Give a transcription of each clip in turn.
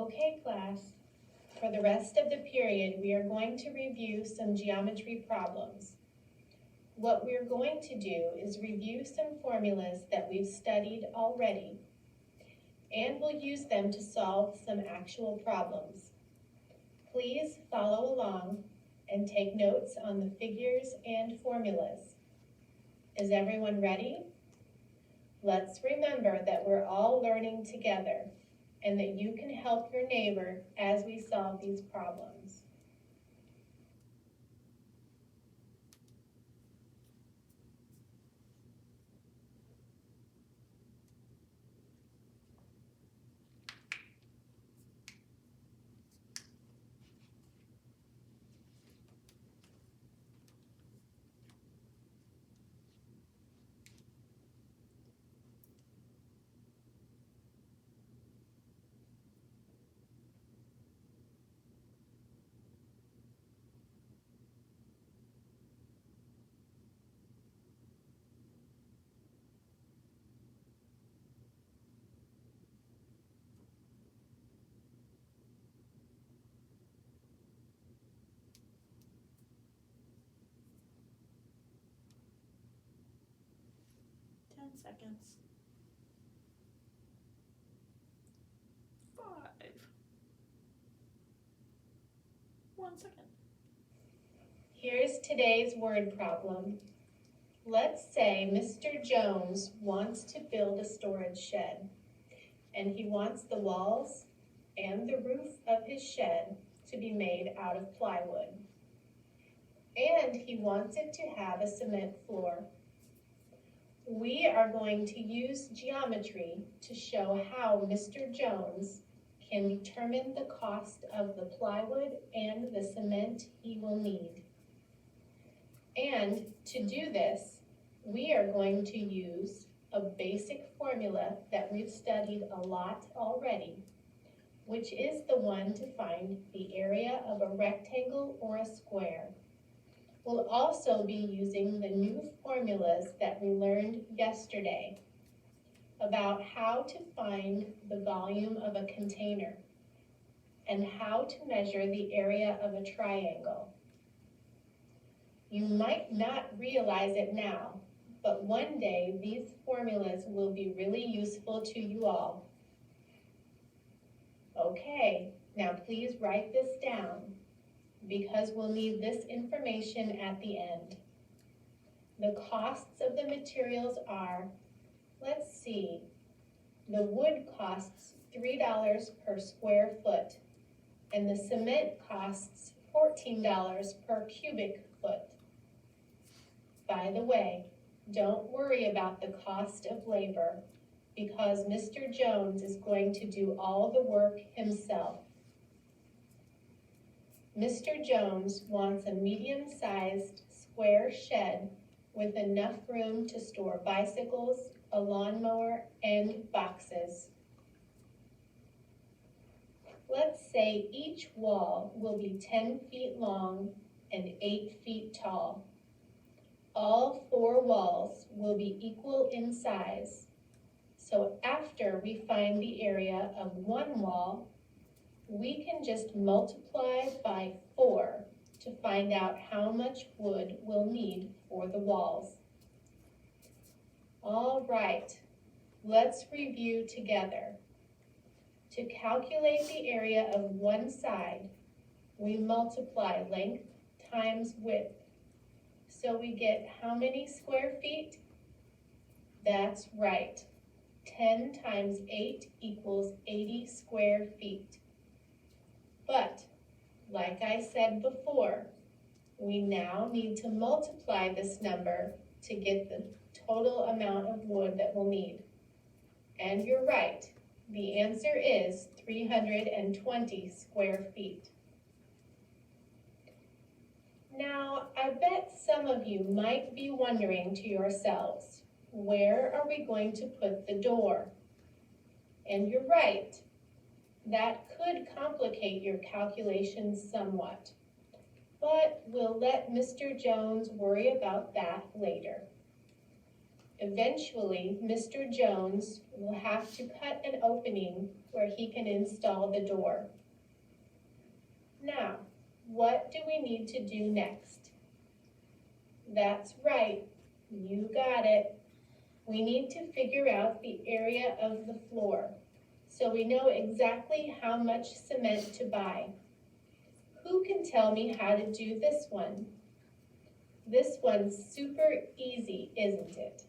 Okay, class. For the rest of the period, we are going to review some geometry problems. What we're going to do is review some formulas that we've studied already, and we'll use them to solve some actual problems. Please follow along and take notes on the figures and formulas. Is everyone ready? Let's remember that we're all learning together and that you can help your neighbor as we solve these problems. Seconds. 5. 1 second. Here's today's word problem. Let's say Mr. Jones wants to build a storage shed, and he wants the walls and the roof of his shed to be made out of plywood. And he wants it to have a cement floor. We are going to use geometry to show how Mr. Jones can determine the cost of the plywood and the cement he will need. And to do this, we are going to use a basic formula that we've studied a lot already, which is the one to find the area of a rectangle or a square. We'll also be using the new formulas that we learned yesterday about how to find the volume of a container and how to measure the area of a triangle. You might not realize it now, but one day these formulas will be really useful to you all. Okay, now please write this down, because we'll need this information at the end. The costs of the materials are, let's see, the wood costs $3 per square foot, and the cement costs $14 per cubic foot. By the way, don't worry about the cost of labor, because Mr. Jones is going to do all the work himself. Mr. Jones wants a medium-sized square shed with enough room to store bicycles, a lawnmower, and boxes. Let's say each wall will be 10 feet long and 8 feet tall. All 4 walls will be equal in size. So after we find the area of one wall, we can just multiply by 4 to find out how much wood we'll need for the walls. All right, let's review together. To calculate the area of one side, we multiply length times width. So we get how many square feet? That's right. 10 times 8 equals 80 square feet. But, like I said before, we now need to multiply this number to get the total amount of wood that we'll need. And you're right, the answer is 320 square feet. Now, I bet some of you might be wondering to yourselves, where are we going to put the door? And you're right. That could complicate your calculations somewhat, but we'll let Mr. Jones worry about that later. Eventually, Mr. Jones will have to cut an opening where he can install the door. Now, what do we need to do next? That's right, you got it. We need to figure out the area of the floor so we know exactly how much cement to buy. Who can tell me how to do this one? This one's super easy, isn't it?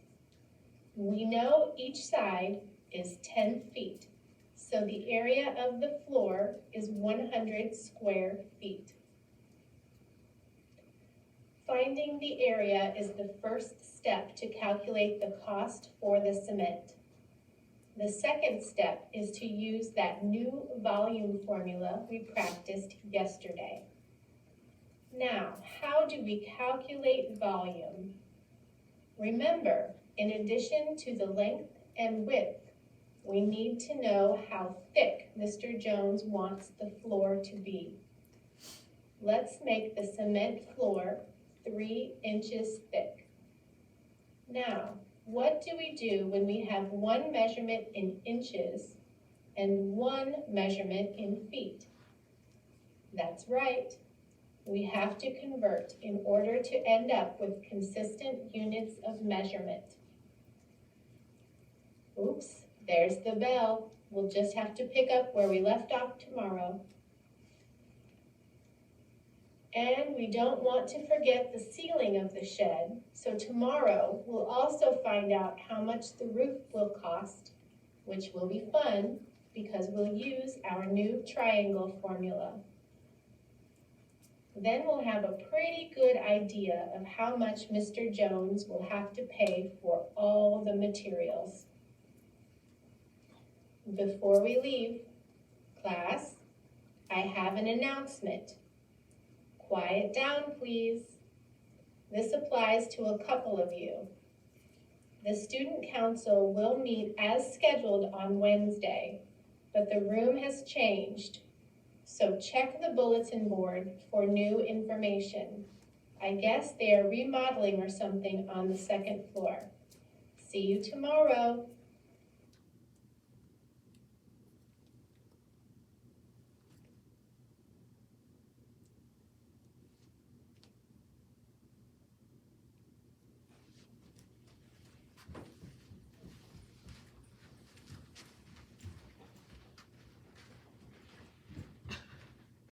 We know each side is 10 feet, so the area of the floor is 100 square feet. Finding the area is the first step to calculate the cost for the cement. The second step is to use that new volume formula we practiced yesterday. Now, how do we calculate volume? Remember, in addition to the length and width, we need to know how thick Mr. Jones wants the floor to be. Let's make the cement floor 3 inches thick. Now, what do we do when we have one measurement in inches and one measurement in feet? That's right. We have to convert in order to end up with consistent units of measurement. Oops, there's the bell. We'll just have to pick up where we left off tomorrow. And we don't want to forget the ceiling of the shed, so tomorrow we'll also find out how much the roof will cost, which will be fun because we'll use our new triangle formula. Then we'll have a pretty good idea of how much Mr. Jones will have to pay for all the materials. Before we leave, class, I have an announcement. Quiet down, please. This applies to a couple of you. The student council will meet as scheduled on Wednesday, but the room has changed. So check the bulletin board for new information. I guess they are remodeling or something on the second floor. See you tomorrow.